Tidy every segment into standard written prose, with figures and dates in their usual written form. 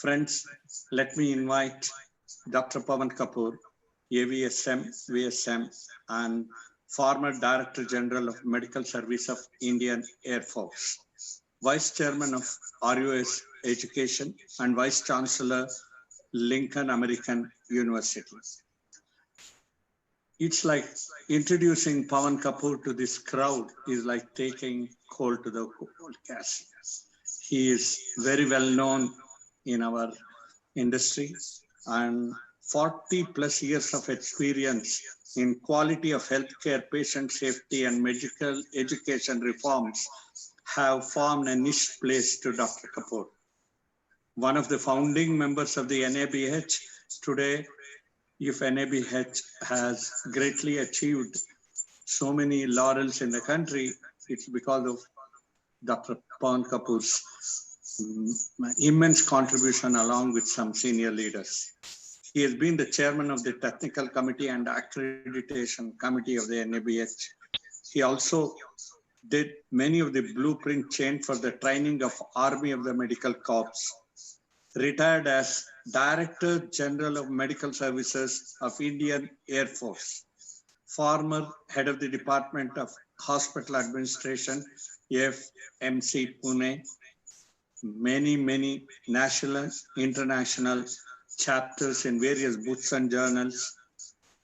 Friends, let me invite Dr. Pawan Kapoor, AVSM, VSM, and former Director General of Medical Service of Indian Air Force, Vice Chairman of RUS Education, and Vice Chancellor, Lincoln American University. It's like introducing Pawan Kapoor to this crowd is like taking coal to the whole castle. He is very well known in our industry and 40 plus years of experience in quality of healthcare, patient safety, and medical education reforms have formed a niche place to Dr. Kapoor. One of the founding members of the NABH, today, if NABH has greatly achieved so many laurels in the country, it's because of Dr. Pawan Kapoor's immense contribution along with some senior leaders. He has been the chairman of the technical committee and accreditation committee of the NABH. He also did many of the blueprint change for the training of Army of the Medical Corps. Retired as Director General of Medical Services of Indian Air Force. Former head of the Department of Hospital Administration, FMC Pune. Many national, international chapters in various books and journals,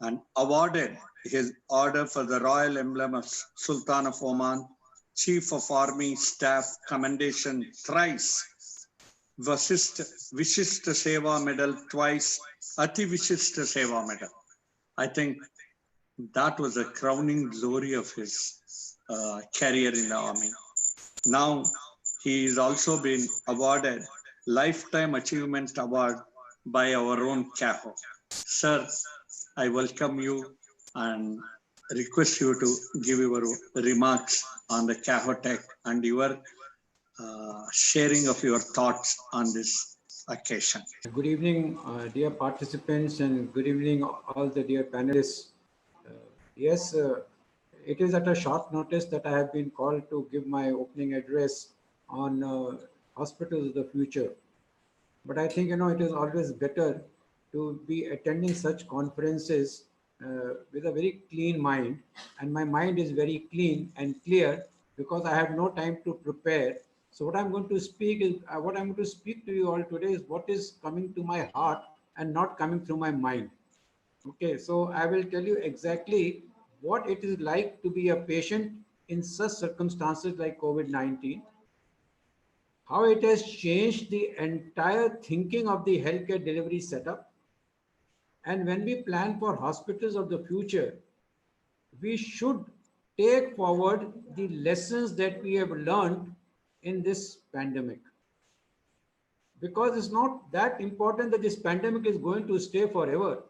and awarded his Order for the Royal Emblem of Sultan of Oman, Chief of Army Staff Commendation thrice, Vishishta Seva Medal twice, Ati Vishishta Seva Medal. I think that was a crowning glory of his career in the army. Now, he has also been awarded Lifetime Achievement Award by our own CAHO. Sir, I welcome you and request you to give your remarks on the CAHOTECH and your sharing of your thoughts on this occasion. Good evening, dear participants, and good evening, all the dear panelists. Yes, it is at a short notice that I have been called to give my opening address on hospitals of the future. But I think, it is always better to be attending such conferences with a very clean mind. And my mind is very clean and clear because I have no time to prepare. So what I'm going to speak is, what I'm going to speak to you all today is what is coming to my heart and not coming through my mind. Okay, so I will tell you exactly what it is like to be a patient in such circumstances like COVID-19, how it has changed the entire thinking of the healthcare delivery setup. And when we plan for hospitals of the future, we should take forward the lessons that we have learned in this pandemic. Because it's not that important that this pandemic is going to stay forever.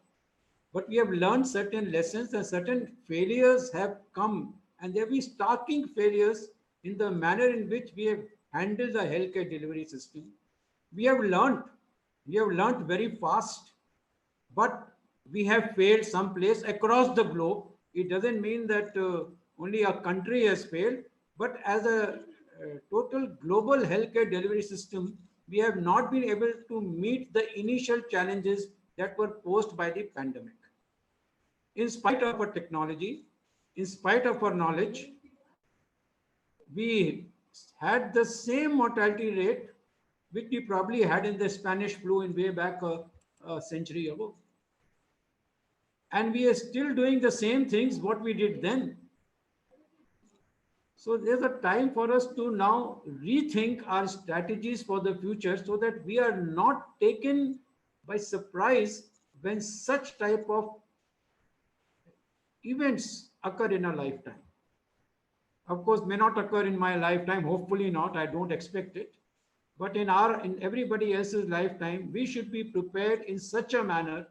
But we have learned certain lessons and certain failures have come, and there will be starking failures in the manner in which we have handled the healthcare delivery system. We have learned very fast, but we have failed someplace across the globe. It doesn't mean that only a country has failed, but as a total global healthcare delivery system, we have not been able to meet the initial challenges that were posed by the pandemic. In spite of our technology, in spite of our knowledge, we had the same mortality rate which we probably had in the Spanish flu in way back a century ago. And we are still doing the same things what we did then. So there's a time for us to now rethink our strategies for the future so that we are not taken by surprise when such type of events occur in a lifetime. Of course, may not occur in my lifetime, hopefully not, I don't expect it. But in everybody else's lifetime, we should be prepared in such a manner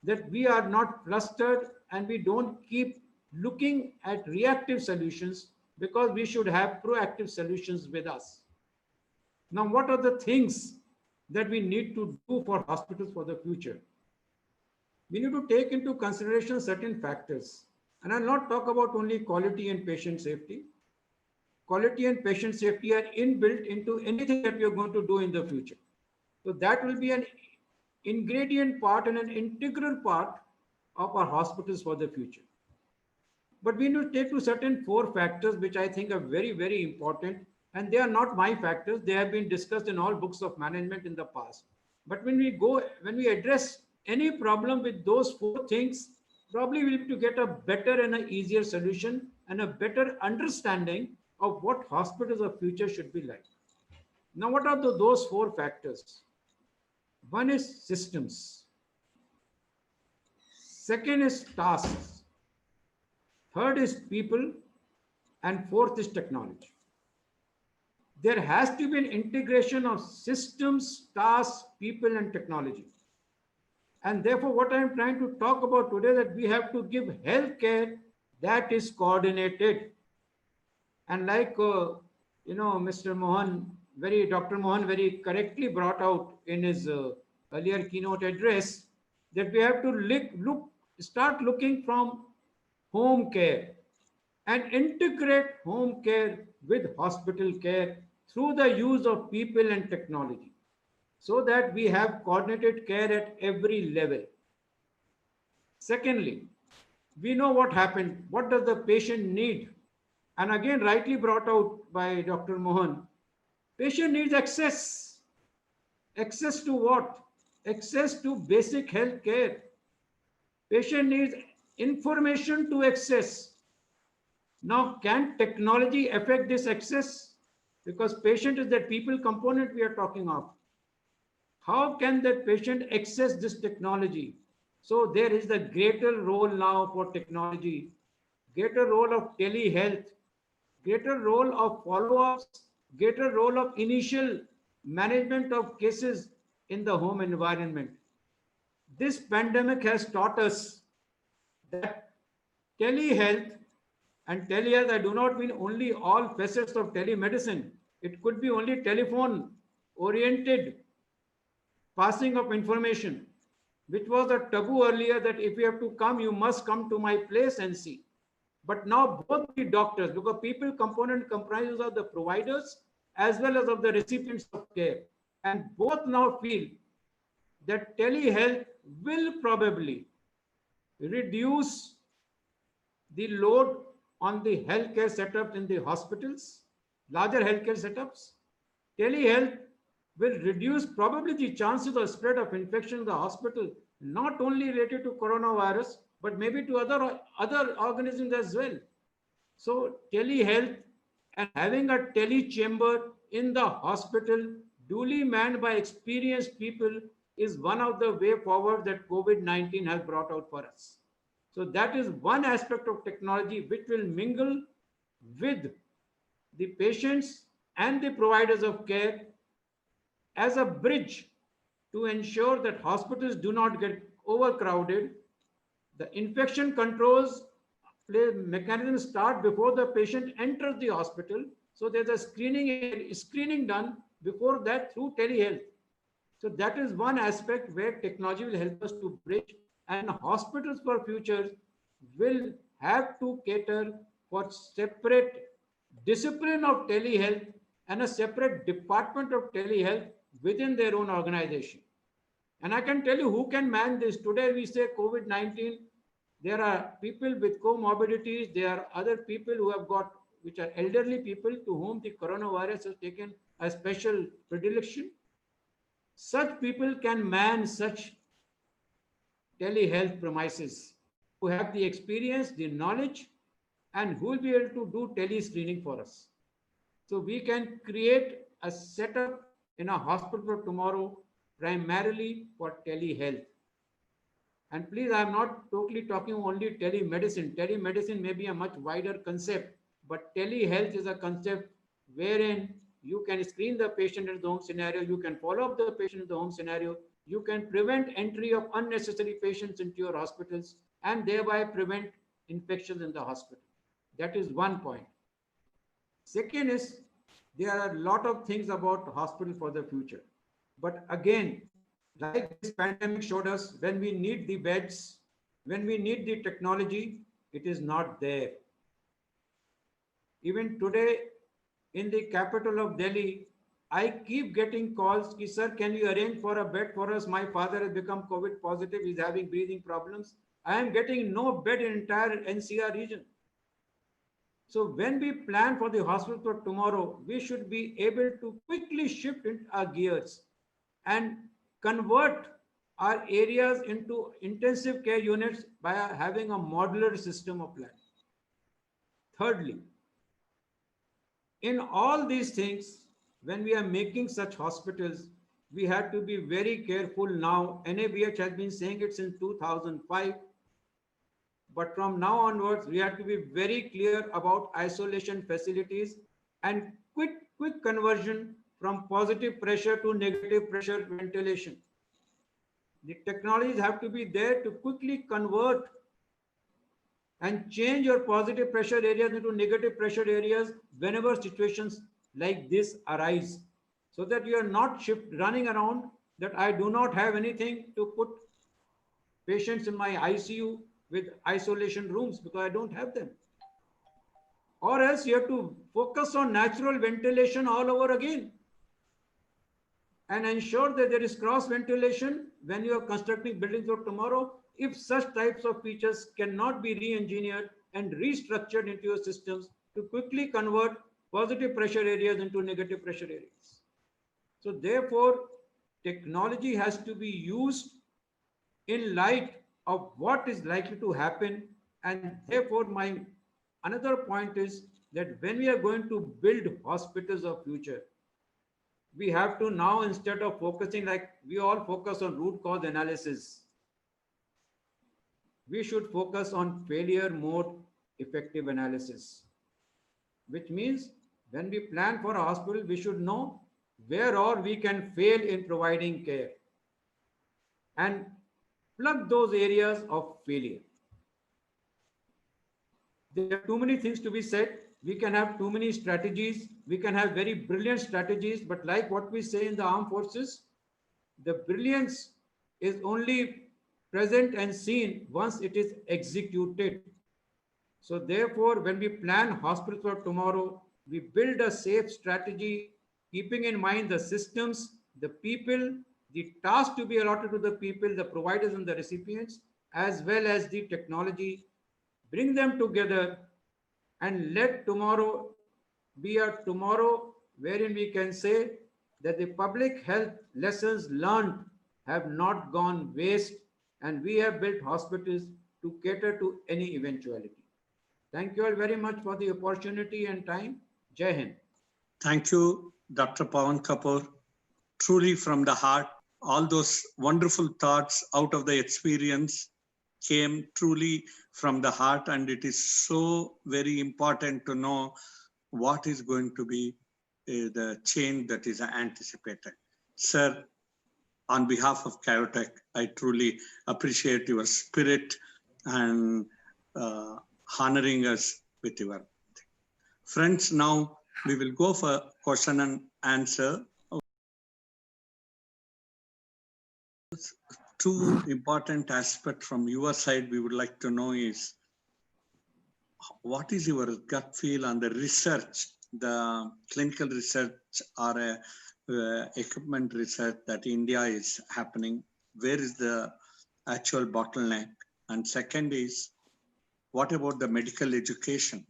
that we are not flustered and we don't keep looking at reactive solutions, because we should have proactive solutions with us. Now, what are the things that we need to do for hospitals for the future? We need to take into consideration certain factors. And I'll not talk about only quality and patient safety. Quality and patient safety are inbuilt into anything that we are going to do in the future. So that will be an ingredient part and an integral part of our hospitals for the future. But we need to take to certain four factors which I think are very, very important. And they are not my factors. They have been discussed in all books of management in the past. But when we address any problem with those four things, probably we'll be able to get a better and an easier solution and a better understanding of what hospitals of future should be like. Now, what are those four factors? One is systems. Second is tasks. Third is people. And fourth is technology. There has to be an integration of systems, tasks, people, and technology. And therefore, what I'm trying to talk about today, that we have to give healthcare that is coordinated. And like Dr. Mohan very correctly brought out in his earlier keynote address, that we have to start looking from home care and integrate home care with hospital care through the use of people and technology, so that we have coordinated care at every level. Secondly, we know what happened. What does the patient need? And again, rightly brought out by Dr. Mohan, patient needs access. Access to what? Access to basic health care. Patient needs information to access. Now, can technology affect this access? Because patient is that people component we are talking of. How can that patient access this technology? So there is the greater role now for technology, greater role of telehealth, greater role of follow-ups, greater role of initial management of cases in the home environment. This pandemic has taught us that telehealth, and telehealth, I do not mean only all facets of telemedicine. It could be only telephone oriented passing of information, which was a taboo earlier, that if you have to come, you must come to my place and see. But now both the doctors, because people component comprises of the providers as well as of the recipients of care. And both now feel that telehealth will probably reduce the load on the healthcare setup in the hospitals, larger healthcare setups. Telehealth will reduce probably the chances of spread of infection in the hospital, not only related to coronavirus, but maybe to other organisms as well. So telehealth and having a telechamber in the hospital, duly manned by experienced people, is one of the way forward that COVID-19 has brought out for us. So that is one aspect of technology which will mingle with the patients and the providers of care as a bridge to ensure that hospitals do not get overcrowded. The infection controls mechanisms start before the patient enters the hospital. So there's a screening done before that through telehealth. So that is one aspect where technology will help us to bridge, and hospitals for future will have to cater for separate discipline of telehealth and a separate department of telehealth within their own organization. And I can tell you who can man this. Today we say COVID-19, there are people with comorbidities, there are other people who have got, which are elderly people to whom the coronavirus has taken a special predilection. Such people can man such telehealth premises, who have the experience, the knowledge, and who will be able to do tele-screening for us. So we can create a setup in a hospital for tomorrow primarily for telehealth. And please, I'm not totally talking only telemedicine. Telemedicine may be a much wider concept, but telehealth is a concept wherein you can screen the patient in the home scenario, you can follow up the patient in the home scenario, you can prevent entry of unnecessary patients into your hospitals, and thereby prevent infections in the hospital. That is one point. Second is, there are a lot of things about hospital for the future. But again, like this pandemic showed us, when we need the beds, when we need the technology, it is not there. Even today, in the capital of Delhi, I keep getting calls, ki, sir, can you arrange for a bed for us? My father has become COVID positive. He's having breathing problems. I am getting no bed in entire NCR region. So when we plan for the hospital for tomorrow, we should be able to quickly shift in our gears and convert our areas into intensive care units by having a modular system of plan. Thirdly, in all these things, when we are making such hospitals, we have to be very careful now. NABH has been saying it since 2005. But from now onwards, we have to be very clear about isolation facilities and quick conversion from positive pressure to negative pressure ventilation. The technologies have to be there to quickly convert and change your positive pressure areas into negative pressure areas whenever situations like this arise, so that you are not running around that I do not have anything to put patients in my ICU with isolation rooms because I don't have them. Or else you have to focus on natural ventilation all over again and ensure that there is cross ventilation when you are constructing buildings of tomorrow. If such types of features cannot be re-engineered and restructured into your systems to quickly convert positive pressure areas into negative pressure areas. So therefore, technology has to be used in light of what is likely to happen. And therefore, my another point is that when we are going to build hospitals of future, we have to now, instead of focusing like we all focus on root cause analysis, we should focus on failure mode effective analysis, which means when we plan for a hospital, we should know where or we can fail in providing care and plug those areas of failure. There are too many things to be said. We can have too many strategies. We can have very brilliant strategies, but like what we say in the armed forces, the brilliance is only present and seen once it is executed. So therefore, when we plan hospitals for tomorrow, we build a safe strategy, keeping in mind the systems, the people, the task to be allotted to the people, the providers and the recipients, as well as the technology. Bring them together and let tomorrow be a tomorrow wherein we can say that the public health lessons learned have not gone waste, and we have built hospitals to cater to any eventuality. Thank you all very much for the opportunity and time. Jai Hind. Thank you, Dr. Pawan Kapoor. Truly from the heart, all those wonderful thoughts out of the experience came truly from the heart, and it is so very important to know what is going to be the change that is anticipated. Sir, on behalf of CAHOTECH, I truly appreciate your spirit and honoring us with your friends. Now we will go for question and answer. Two important aspects from your side we would like to know is, what is your gut feel on the research, the clinical research or equipment research that India is happening? Where is the actual bottleneck? And second is, what about the medical education?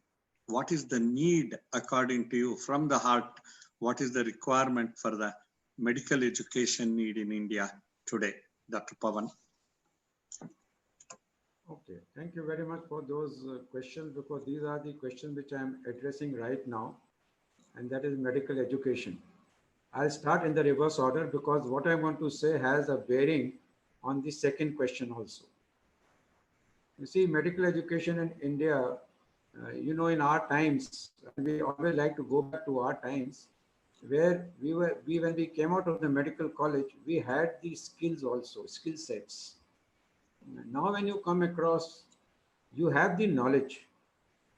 What is the need according to you from the heart? What is the requirement for the medical education need in India today? Dr. Pawan. Okay, thank you very much for those questions, because these are the questions which I am addressing right now, and that is medical education. I'll start in the reverse order because what I want to say has a bearing on the second question also. You see, medical education in India, in our times, and we always like to go back to our times, where when we came out of the medical college, we had these skills also, skill sets. Now when you come across, you have the knowledge,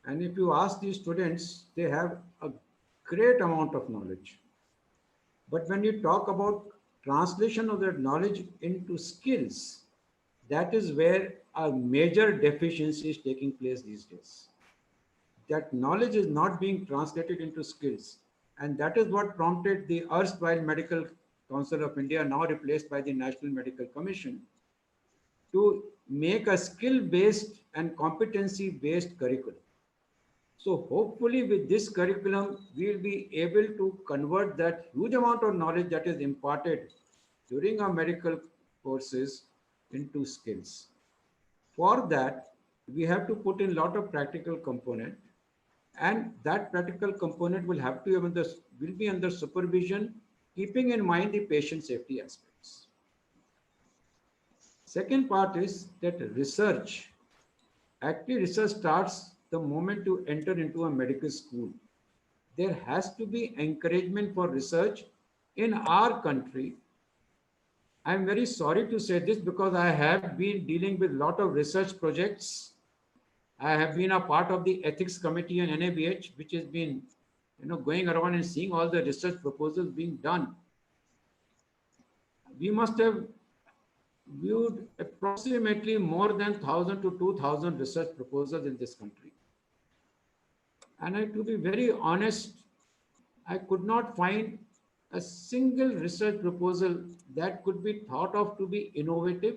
and if you ask these students, they have a great amount of knowledge. But when you talk about translation of that knowledge into skills, that is where a major deficiency is taking place these days. That knowledge is not being translated into skills. And that is what prompted the erstwhile Medical Council of India, now replaced by the National Medical Commission, to make a skill-based and competency-based curriculum. So hopefully with this curriculum, we will be able to convert that huge amount of knowledge that is imparted during our medical courses into skills. For that, we have to put in a lot of practical component, and that practical component will have to will be under supervision, keeping in mind the patient safety aspects. Second part is that research. Actually, research starts the moment you enter into a medical school. There has to be encouragement for research in our country. I'm very sorry to say this because I have been dealing with a lot of research projects. I have been a part of the ethics committee in NABH, which has been, going around and seeing all the research proposals being done. We must have viewed approximately more than 1,000 to 2,000 research proposals in this country. And to be very honest, I could not find a single research proposal that could be thought of to be innovative,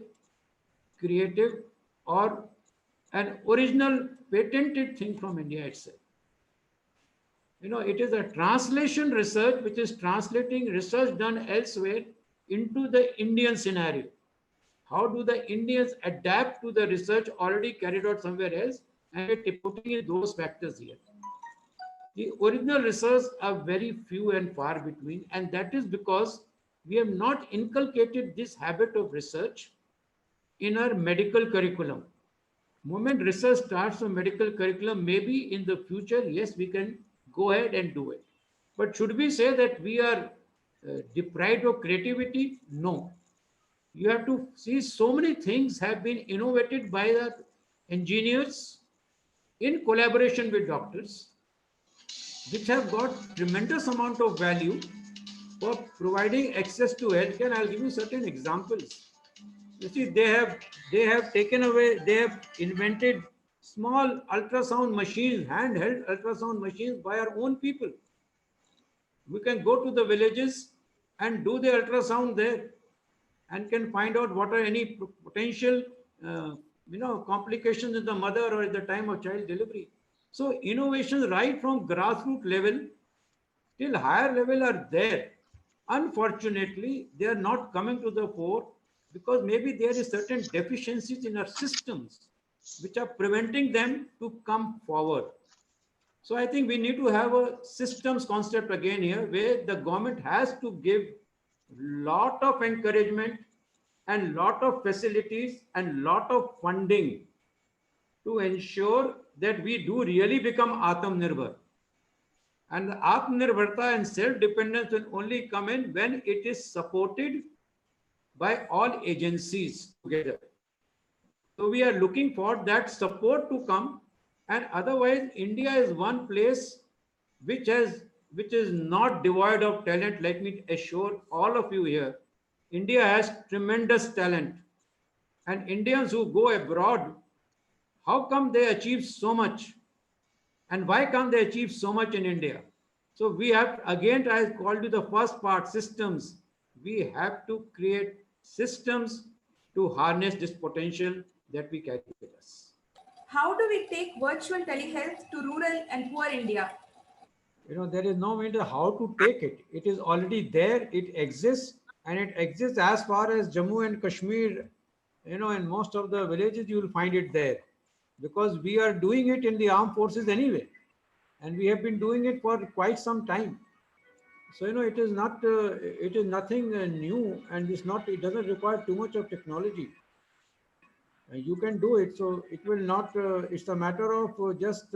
creative, or an original patented thing from India itself. It is a translation research which is translating research done elsewhere into the Indian scenario. How do the Indians adapt to the research already carried out somewhere else, and we're putting in those factors here? The original research are very few and far between, and that is because we have not inculcated this habit of research in our medical curriculum. Moment research starts a medical curriculum, maybe in the future, yes, we can go ahead and do it. But should we say that we are deprived of creativity? No. You have to see so many things have been innovated by the engineers in collaboration with doctors, which have got tremendous amount of value for providing access to healthcare. I'll give you certain examples. You see, they have taken away, they have invented small ultrasound machines, handheld ultrasound machines by our own people. We can go to the villages and do the ultrasound there and can find out what are any potential complications in the mother or at the time of child delivery. So innovations right from grassroots level till higher level are there. Unfortunately, they are not coming to the fore because maybe there is certain deficiencies in our systems which are preventing them to come forward. So I think we need to have a systems concept again here, where the government has to give lot of encouragement and lot of facilities and lot of funding to ensure that we do really become Atmanirbhar. And the Atmanirbharta and self-dependence will only come in when it is supported by all agencies together. So we are looking for that support to come, and otherwise India is one place which is not devoid of talent. Let me assure all of you here, India has tremendous talent, and Indians who go abroad, how come they achieve so much? And why can't they achieve so much in India? So we have, again, I called you the first part, systems. We have to create systems to harness this potential that we carry with us. How do we take virtual telehealth to rural and poor India? There is no way to how to take it. It is already there. It exists, and it exists as far as Jammu and Kashmir. In most of the villages, you will find it there, because we are doing it in the armed forces anyway, and we have been doing it for quite some time. So it is not it is nothing new, and it doesn't require too much of technology. You can do it, so it will not it's a matter of just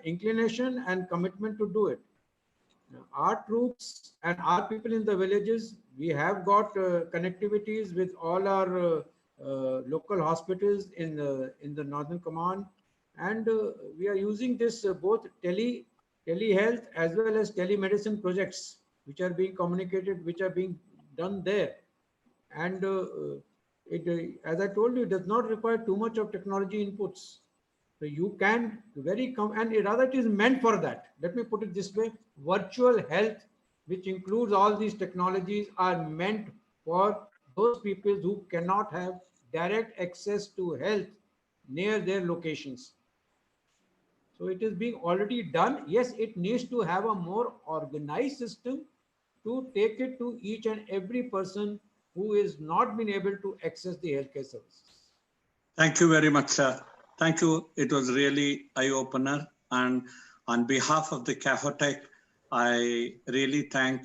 inclination and commitment to do it. Our troops and our people in the villages, we have got connectivities with all our local hospitals in the Northern Command, and we are using this both telehealth as well as telemedicine projects, which are being communicated, which are being done there. And as I told you, it does not require too much of technology inputs. So you can and rather it is meant for that. Let me put it this way: virtual health, which includes all these technologies, are meant for those people who cannot have direct access to health near their locations. So it is being already done. Yes, it needs to have a more organized system to take it to each and every person who is not been able to access the healthcare services. Thank you very much, sir. Thank you. It was really eye-opener. And on behalf of the CAHOTECH, I really thank